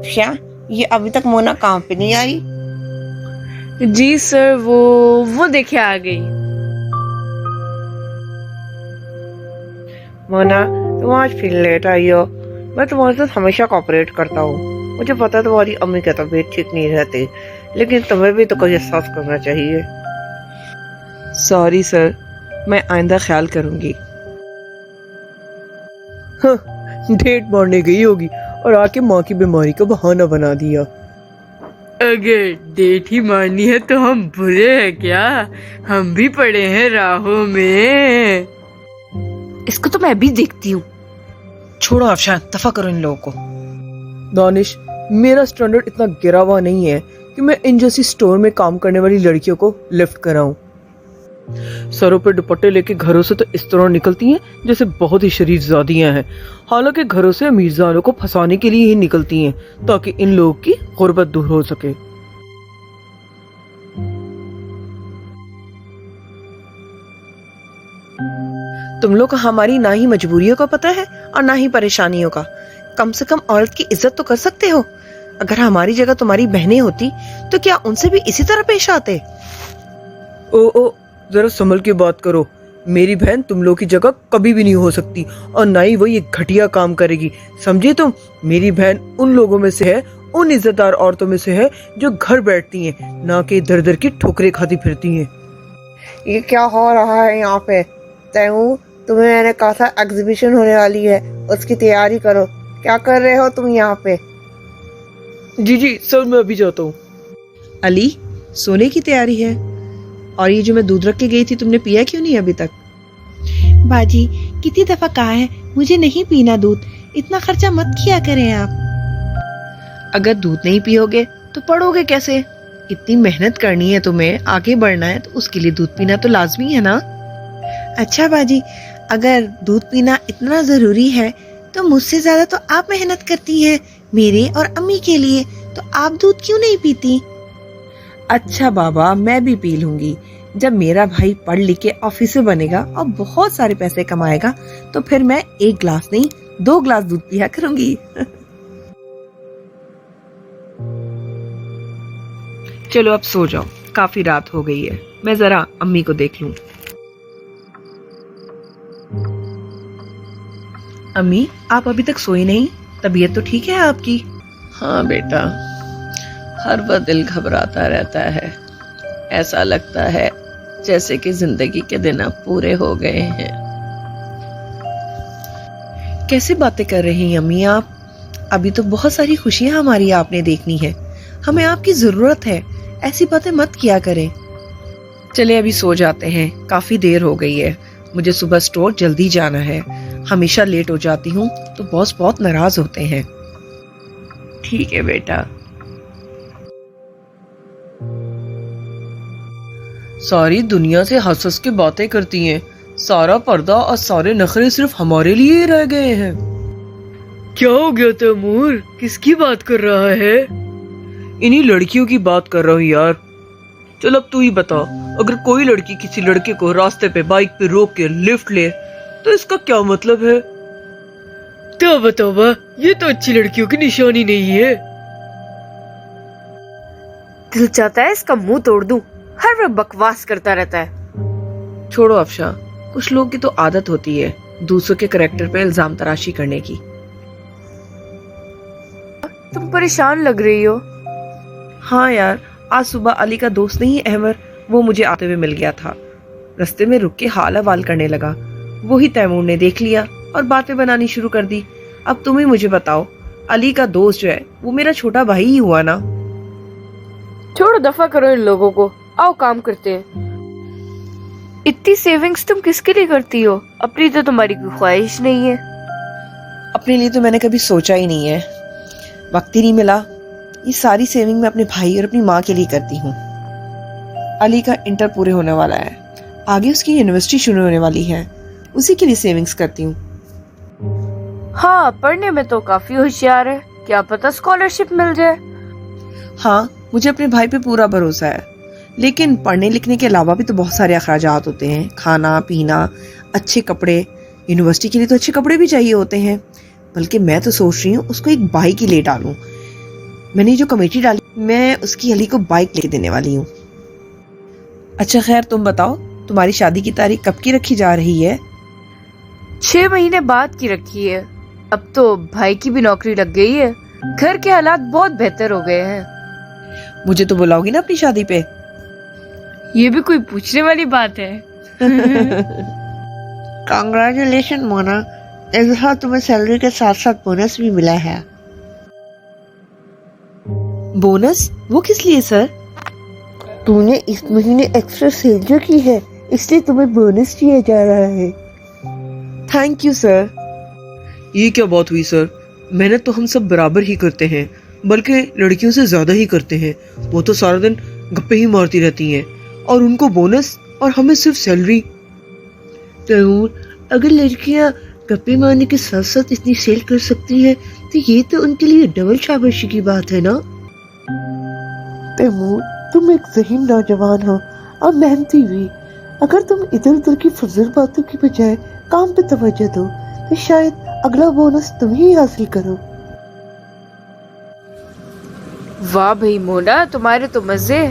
क्या ये अभी तक मोना काम पे नहीं आई? जी सर, वो देखिए आ गई। मोना, तुम आज फिर लेट आई हो। मैं तुम्हारे साथ हमेशा कोऑपरेट करता हूँ। मुझे पता है तुम्हारी अम्मी की तबीयत ठीक नहीं रहती, लेकिन तुम्हें भी तो कोई एहसास करना चाहिए। सॉरी सर, मैं आइंदा ख्याल करूंगी। हाँ, डेट मारने गई होगी और आके माँ की बीमारी का बहाना बना दिया। अगर डेट ही मारनी है तो हम बुरे हैं क्या? हम भी पड़े हैं राहों में। इसको तो मैं भी देखती हूँ। छोड़ो अफशान, दफा करो इन लोगों को। दानिश, मेरा स्टैंडर्ड इतना गिरा हुआ नहीं है कि मैं इन जैसी स्टोर में काम करने वाली लड़कियों को लिफ्ट कराऊं। सरों पे दुपट्टे लेके घरों से तो इस तरह निकलती हैं जैसे बहुत ही शरीफजादियां हैं। हालांकि घरों से अमीरजादों को फंसाने के लिए ही निकलती हैं ताकि इन लोगों की गुर्बत दूर हो सके। तुम लोग को हमारी ना ही मजबूरियों का पता है और ना ही परेशानियों का। कम से कम औरत की इज्जत तो कर सकते हो। अगर हमारी जगह तुम्हारी बहनें होती तो क्या उनसे भी इसी तरह पेश आते? ओ, जरा संभल के बात करो। मेरी बहन तुम लोग की जगह कभी भी नहीं हो सकती और ना ही वो ये घटिया काम करेगी, समझे तुम? मेरी बहन उन लोगों में से है, उन इज्जतदार औरतों में से है जो घर बैठती हैं, ना कि दर दर की ठोकरें खाती फिरती हैं। ये क्या हो रहा है यहाँ पे? तैमूर, तुम्हें मैंने कहा था एग्जीबिशन होने वाली है, उसकी तैयारी करो। क्या कर रहे हो तुम यहाँ पे? जी सर, मैं अभी जाता हूँ। अली, सोने की तैयारी है। और ये जो मैं दूध रख के गई थी, तुमने पिया क्यों नहीं अभी तक? बाजी, कितनी दफा कहा है मुझे नहीं पीना दूध। इतना खर्चा मत किया करें आप। अगर दूध नहीं पियोगे तो पढ़ोगे कैसे? इतनी मेहनत करनी है तुम्हें, आगे बढ़ना है, तो उसके लिए दूध पीना तो लाजमी है ना। अच्छा बाजी, अगर दूध पीना इतना जरूरी है तो मुझसे ज्यादा तो आप मेहनत करती हैं मेरे और अम्मी के लिए, तो आप दूध क्यों नहीं पीती? अच्छा बाबा, मैं भी पी लूंगी। जब मेरा भाई पढ़ लिख के ऑफिसर बनेगा और बहुत सारे पैसे कमाएगा तो फिर मैं 1 गिलास नहीं 2 गिलास दूध पिया करूंगी। चलो अब सो जाओ, काफी रात हो गई है। मैं जरा अम्मी को देख लूं। अम्मी, आप अभी तक सोई नहीं? तबीयत तो ठीक है आपकी? हाँ बेटा, हर वक्त दिल घबराता रहता है। ऐसा लगता है जैसे कि जिंदगी के दिन अब पूरे हो गए हैं। कैसे बातें कर रही हैं अम्मी आप? अभी तो बहुत सारी खुशियां हमारी आपने देखनी है। हमें आपकी जरूरत है। ऐसी बातें मत किया करें। चले अभी सो जाते हैं, काफी देर हो गई है। मुझे सुबह स्टोर जल्दी जाना है। हमेशा लेट हो जाती हूँ तो बॉस बहुत नाराज होते हैं। ठीक है बेटा। सारी दुनिया से हंस हंस के बातें करती हैं। सारा पर्दा और सारे नखरे सिर्फ हमारे लिए ही रह गए हैं। क्या हो गया तैमूर? किसकी बात कर रहा है? इन्हीं लड़कियों की बात कर रहा हूँ यार। चल अब तू ही बता, अगर कोई लड़की किसी लड़के को रास्ते पे बाइक पे रोक के लिफ्ट ले तो इसका क्या मतलब है? तौबा तौबा, ये तो अच्छी लड़कियों की निशानी नहीं है। दिल चाहता है इसका मुंह तोड़ दूं, हर वक्त बकवास करता रहता है। छोड़ो अफशा, कुछ लोगों की तो आदत होती है दूसरों के करैक्टर पे इल्जाम तराशी करने की। तुम परेशान लग रही हो। हाँ यार, आज सुबह अली का दोस्त नहीं अहमर, वो मुझे आते हुए मिल गया था। रास्ते में रुक के हाल हवाल करने लगा। वही तैमूर ने देख लिया और बातें बनानी शुरू कर दी। अब तुम ही मुझे बताओ, अली का दोस्त जो है वो मेरा छोटा भाई ही हुआ ना। छोड़ो, दफा करो इन लोगों को। आओ काम करते हैं। इतनी सेविंग्स तुम किसके लिए करती हो? अपनी तो तुम्हारी कोई ख्वाहिश नहीं है। अपने लिए तो मैंने कभी सोचा ही नहीं है, वक्त ही नहीं मिला। ये सारी सेविंग मैं अपने भाई और अपनी माँ के लिए करती हूँ। अली का इंटर पूरे होने वाला है, आगे उसकी यूनिवर्सिटी शुरू होने वाली है, उसी के लिए सेविंग्स करती हूँ। हाँ, पढ़ने में तो काफी होशियार है, क्या पता स्कॉलरशिप मिल जाए। हाँ, मुझे अपने भाई पे पूरा भरोसा है, लेकिन पढ़ने लिखने के अलावा भी तो बहुत सारे अखराजात होते हैं। खाना पीना, अच्छे कपड़े, यूनिवर्सिटी के लिए तो अच्छे कपड़े भी चाहिए होते हैं। बल्कि मैं तो सोच रही हूँ उसको एक बाइक ही ले डालूं। मैंने जो कमेटी डाली, मैं उसकी अली को बाइक लेके देने वाली हूँ। अच्छा खैर, तुम बताओ तुम्हारी शादी की तारीख कब की रखी जा रही है? 6 महीने बाद की रखी है। अब तो भाई की भी नौकरी लग गई है, घर के हालात बहुत बेहतर हो गए हैं। मुझे तो बुलाओगी ना अपनी शादी पे? ये भी कोई पूछने वाली बात है। कांग्रेचुलेशन मोना, इस बार तुम्हें सैलरी के साथ साथ बोनस भी मिला है। बोनस? वो किस लिए सर? तूने इस महीने एक्स्ट्रा सेल जो की है, इसलिए तुम्हें बोनस दिया जा रहा है। Thank you sir. ये क्या बात हुई सर? मेहनत तो हम सब बराबर ही करते हैं, बल्कि लड़कियों से ज्यादा ही करते हैं। वो तो सारा दिन गप्पे ही मारती रहती हैं, और उनको बोनस और हमें सिर्फ सैलरी। तैमूर, अगर लड़कियां गप्पे मारने के साथ साथ इतनी सेल कर सकती हैं, तो ये तो उनके लिए डबल शाबाशी की बात है ना। तैमूर, तुम एक ज़हीन नौजवान हो और मेहनती भी। अगर तुम इधर उधर की फजूल बातों की बजाय काम पे तवज्जो दो, तो शायद अगला बोनस तुम ही हासिल करो। वाह भाई मोना, तुम्हारे तो मजे।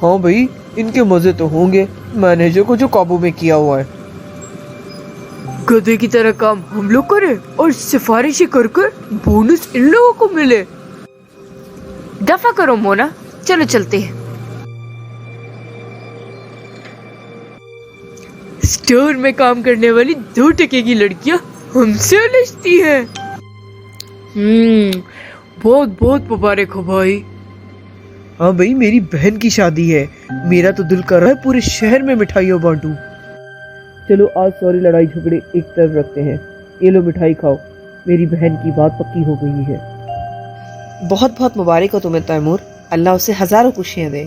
हाँ भाई, इनके मजे तो होंगे, मैनेजर को जो काबू में किया हुआ है। गधे की तरह काम हम लोग करें और सिफारिशें कर कर बोनस इन लोगों को मिले। दफा करो मोना, चलो चलते हैं। स्टोर में काम करने वाली 2 टके की लड़कियां हमसे उलझती हैं। बहुत बहुत मुबारक हो भाई। हाँ भाई, मेरी बहन की शादी है, मेरा तो दिल कर रहा है पूरे शहर में मिठाइयाँ बांटूं। चलो आज सारी लड़ाई झगड़े एक तरफ रखते हैं। ये लो मिठाई खाओ, मेरी बहन की बात पक्की हो गई है। बहुत बहुत मुबारक हो तुम्हें तैमूर, अल्लाह उसे हजारों खुशियां दे।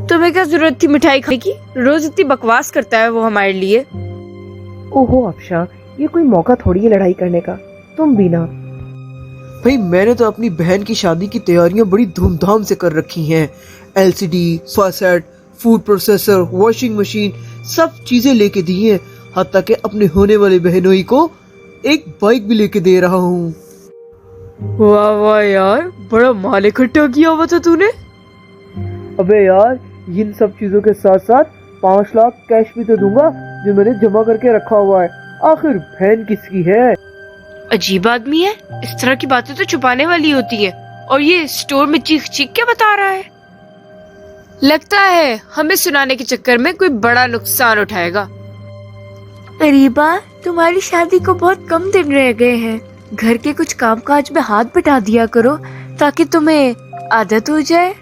तुम्हें क्या जरूरत थी मिठाई खाने की? रोज इतनी बकवास करता है वो हमारे लिए। ओहो अफशा, ये कोई मौका थोड़ी है लड़ाई करने का, तुम भी ना। भाई मैंने तो अपनी बहन की शादी की तैयारियां बड़ी धूमधाम से कर रखी हैं। LCD, faucet, food processor, washing machine, सब चीजें लेके दी हैं। हत्ता के अपने होने वाले बहनोई को एक बाइक भी लेके दे रहा हूँ। वाह वाह यार, बड़ा माल इकट्ठा किया हुआ था तूने। अबे यार, इन सब चीजों के साथ साथ 5 लाख कैश भी तो दूंगा जो मैंने जमा करके रखा हुआ है। आखिर बहन किसकी है? अजीब आदमी है, इस तरह की बातें तो छुपाने वाली होती है, और ये स्टोर में चीख चीख के बता रहा है। लगता है हमें सुनाने के चक्कर में कोई बड़ा नुकसान उठाएगा। अरीबा, तुम्हारी शादी को बहुत कम दिन रह गए हैं। घर के कुछ कामकाज में हाथ बटा दिया करो ताकि तुम्हें आदत हो जाए।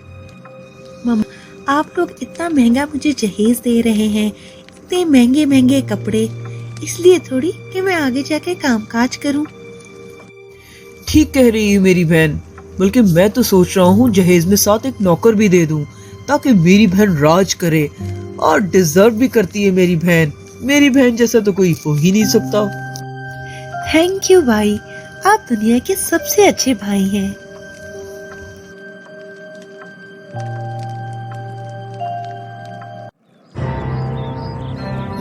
मम्मा, आप लोग इतना महंगा मुझे जहेज दे रहे हैं, इतने महंगे महंगे कपड़े, इसलिए थोड़ी कि मैं आगे जाके कामकाज करूं। ठीक कह रही है मेरी बहन, बल्कि मैं तो सोच रहा हूँ जहेज में साथ एक नौकर भी दे दूं ताकि मेरी बहन राज करे। और डिजर्व भी करती है मेरी बहन। मेरी बहन जैसा तो कोई हो ही नहीं सकता। थैंक यू भाई, आप दुनिया के सबसे अच्छे भाई हैं।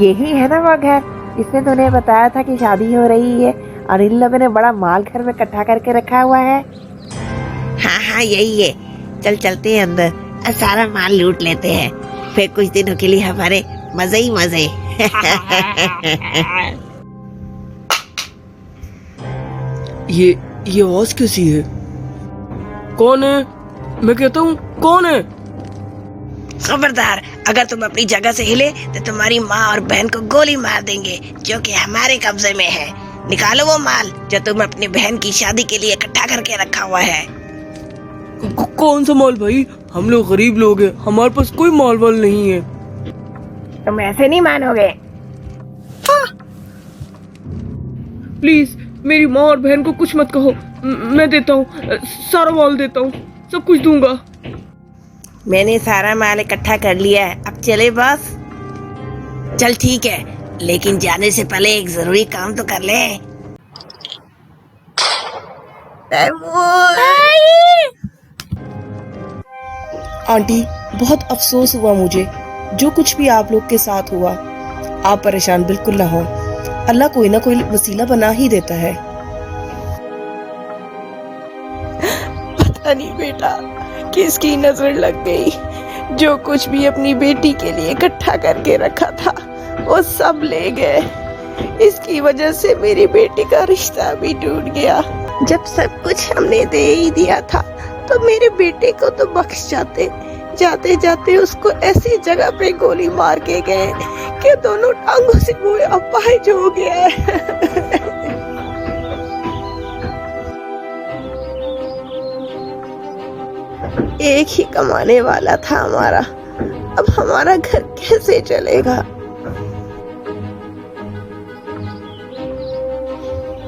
यही है ना वो घर जिसमें तूने बताया था कि शादी हो रही है और इन लोगों ने बड़ा माल घर में इकट्ठा करके रखा हुआ है। हाँ हाँ यही है, चल चलते हैं अंदर और सारा माल लूट लेते हैं, फिर कुछ दिनों के लिए हमारे मजे ही मजे। ये आवाज कैसी है? कौन है? मैं कहता हूँ कौन है? खबरदार, अगर तुम अपनी जगह से हिले तो तुम्हारी माँ और बहन को गोली मार देंगे, जो कि हमारे कब्जे में है। निकालो वो माल जो तुम अपनी बहन की शादी के लिए इकट्ठा करके रखा हुआ है। कौन सा माल भाई? हम लोग गरीब लोग हैं, हमारे पास कोई माल वाल नहीं है। तुम ऐसे नहीं मानोगे। प्लीज मेरी माँ और बहन को कुछ मत कहो। मैं देता हूँ, सारा माल देता हूँ, सब कुछ दूंगा। मैंने सारा माल इकट्ठा कर लिया है, अब चले बस। चल ठीक है, लेकिन जाने से पहले एक जरूरी काम तो कर ले। आंटी, बहुत अफसोस हुआ मुझे, जो कुछ भी आप लोग के साथ हुआ। आप परेशान बिल्कुल ना हो, अल्लाह कोई ना कोई वसीला बना ही देता है। पता नहीं बेटा किसकी नजर लग गई, जो कुछ भी अपनी बेटी के लिए इकट्ठा करके रखा था वो सब ले गए। इसकी वजह से मेरी बेटी का रिश्ता भी टूट गया। जब सब कुछ हमने दे ही दिया था तो मेरे बेटे को तो बख्श जाते, जाते जाते उसको ऐसी जगह पे गोली मार के गए कि दोनों टांगों से वो अपाहिज हो गया है। एक ही कमाने वाला था हमारा, अब हमारा घर कैसे चलेगा?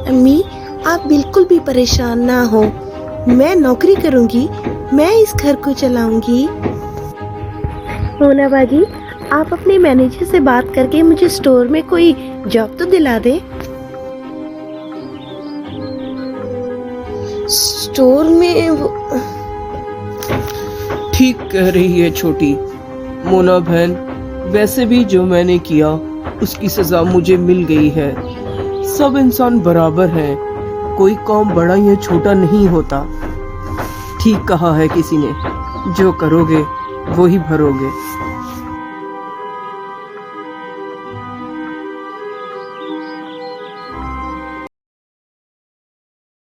अम्मी आप बिल्कुल भी परेशान ना हो, मैं नौकरी करूंगी, मैं इस घर को चलाऊंगी। मोना बाजी आप अपने मैनेजर से बात करके मुझे स्टोर में कोई जॉब तो दिला दे। स्टोर में ठीक कह रही है छोटी मोना बहन, वैसे भी जो मैंने किया उसकी सजा मुझे मिल गई है। सब इंसान बराबर हैं, कोई काम बड़ा या छोटा नहीं होता। ठीक कहा है किसी ने, जो करोगे वो ही भरोगे।